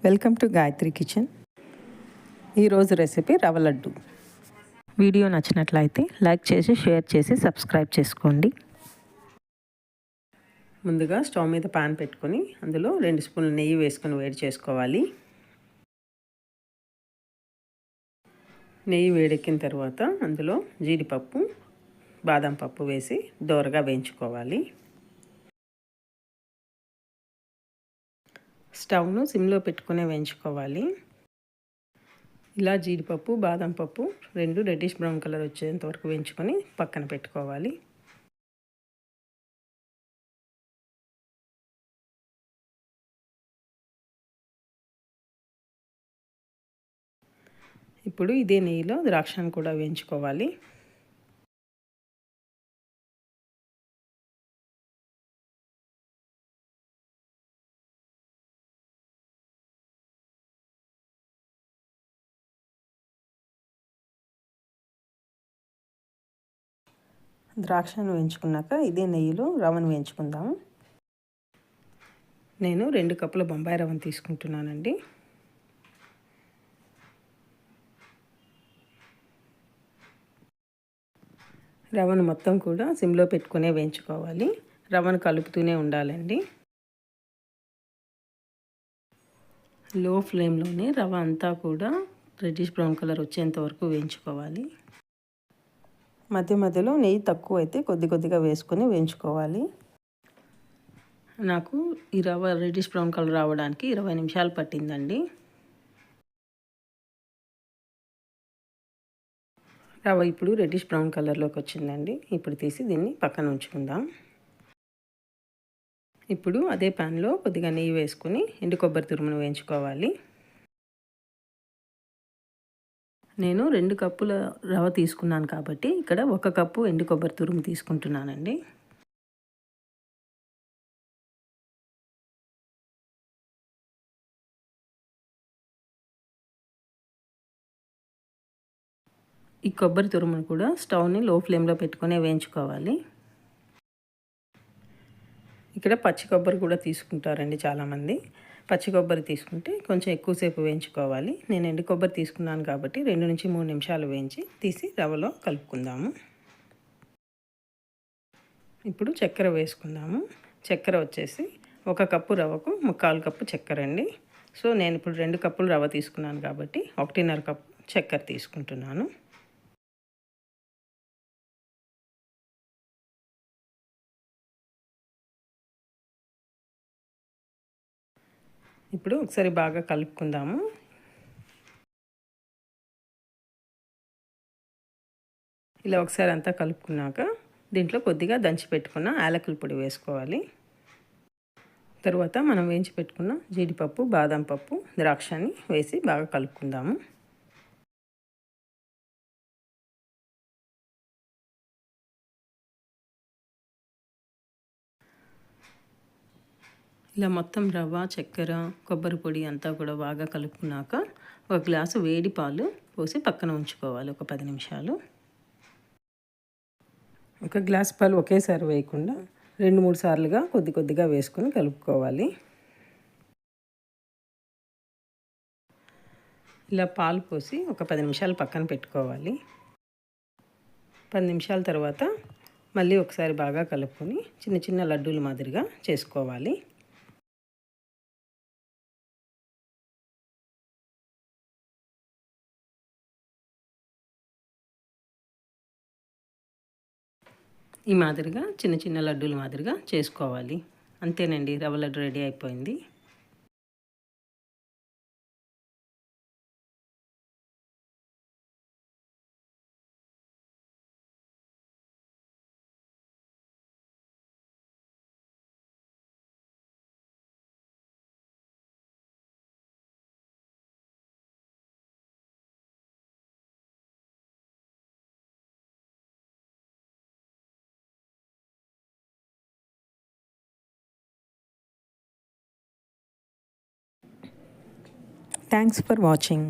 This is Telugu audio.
Welcome to Gayatri kitchen. ఈరోజు రెసిపీ రవ్వ లడ్డు. వీడియో నచ్చినట్లయితే లైక్ చేసి షేర్ చేసి సబ్స్క్రైబ్ చేసుకోండి. ముందుగా స్టవ్ మీద పాన్ పెట్టుకొని అందులో 2 స్పూన్ల నెయ్యి వేసుకొని వేడి చేసుకోవాలి. నెయ్యి వేడెక్కిన తర్వాత అందులో జీడిపప్పు, బాదం పప్పు వేసి దోరగా వేయించుకోవాలి. స్టవ్ను సిమ్లో పెట్టుకునే వేయించుకోవాలి. ఇలా జీడిపప్పు, బాదం పప్పు 2 రెడ్డిష్ బ్రౌన్ కలర్ వచ్చేంత వరకు వేయించుకొని పక్కన పెట్టుకోవాలి. ఇప్పుడు ఇదే నెయ్యిలో ద్రాక్షను కూడా వేయించుకోవాలి. ద్రాక్షను వేయించుకున్నాక ఇదే నెయ్యిలో రవ్వను వేయించుకుందాము. నేను 2 కప్పుల బొంబాయి రవ్వను తీసుకుంటున్నానండి. రవ్వను మొత్తం కూడా సిమ్లో పెట్టుకునే వేయించుకోవాలి. రవ్వను కలుపుతూనే ఉండాలండి. లో ఫ్లేమ్లోనే రవ్వ అంతా కూడా రెడ్డిష్ బ్రౌన్ కలర్ వచ్చేంత వరకు వేయించుకోవాలి. మధ్య మధ్యలో నెయ్యి తక్కువ అయితే కొద్దిగా వేసుకొని వేయించుకోవాలి. నాకు ఈ రవ్వ రెడ్డిష్ బ్రౌన్ కలర్ రావడానికి 20 నిమిషాలు పట్టిందండి. రవ్వ ఇప్పుడు రెడ్డిష్ బ్రౌన్ కలర్లోకి వచ్చిందండి. ఇప్పుడు తీసి దీన్ని పక్కన ఉంచుకుందాం. ఇప్పుడు అదే ప్యాన్లో కొద్దిగా నెయ్యి వేసుకొని ఎండు కొబ్బరి తురుమును వేయించుకోవాలి. నేను 2 కప్పుల రవ్వ తీసుకున్నాను కాబట్టి ఇక్కడ 1 కప్పు ఎండు కొబ్బరి తురుము తీసుకుంటున్నానండి. ఈ కొబ్బరి తురుమును కూడా స్టవ్ని లో ఫ్లేమ్లో పెట్టుకొని వేయించుకోవాలి. ఇక్కడ పచ్చి కొబ్బరి కూడా తీసుకుంటారండి చాలామంది. పచ్చి కొబ్బరి తీసుకుంటే కొంచెం ఎక్కువసేపు వేయించుకోవాలి. నేను ఎండు కొబ్బరి తీసుకున్నాను కాబట్టి 2 నుంచి 3 నిమిషాలు వేయించి తీసి రవ్వలో కలుపుకుందాము. ఇప్పుడు చక్కెర వేసుకుందాము. చక్కెర వచ్చేసి 1 కప్పు రవ్వకు 3/4 కప్పు చక్కెర అండి. సో నేను ఇప్పుడు 2 కప్పులు రవ్వ తీసుకున్నాను కాబట్టి 1.5 కప్పు చక్కెర తీసుకుంటున్నాను. ఇప్పుడు ఒకసారి బాగా కలుపుకుందాము. ఇలా ఒకసారి అంతా కలుపుకున్నాక దీంట్లో కొద్దిగా దంచి పెట్టుకున్న యాలకుల పొడి వేసుకోవాలి. తరువాత మనం వేయించి పెట్టుకున్న జీడిపప్పు, బాదం పప్పు, ద్రాక్షని వేసి బాగా కలుపుకుందాము. ఇలా మొత్తం రవ్వ, చక్కెర, కొబ్బరి పొడి అంతా కూడా బాగా కలుపుకున్నాక 1 గ్లాసు వేడి పాలు పోసి పక్కన ఉంచుకోవాలి ఒక 10 నిమిషాలు. 1 గ్లాస్ పాలు ఒకేసారి వేయకుండా 2-3 సార్లుగా కొద్దిగా వేసుకొని కలుపుకోవాలి. ఇలా పాలు పోసి ఒక 10 నిమిషాలు పక్కన పెట్టుకోవాలి. 10 నిమిషాల తర్వాత మళ్ళీ ఒకసారి బాగా కలుపుకొని చిన్న చిన్న లడ్డూల మాదిరిగా చేసుకోవాలి. ఈ మాదిరిగా చిన్న చిన్న లడ్డూల మాదిరిగా చేసుకోవాలి. అంతేనండి, రవ్వ లడ్డు రెడీ అయిపోయింది. Thanks for watching.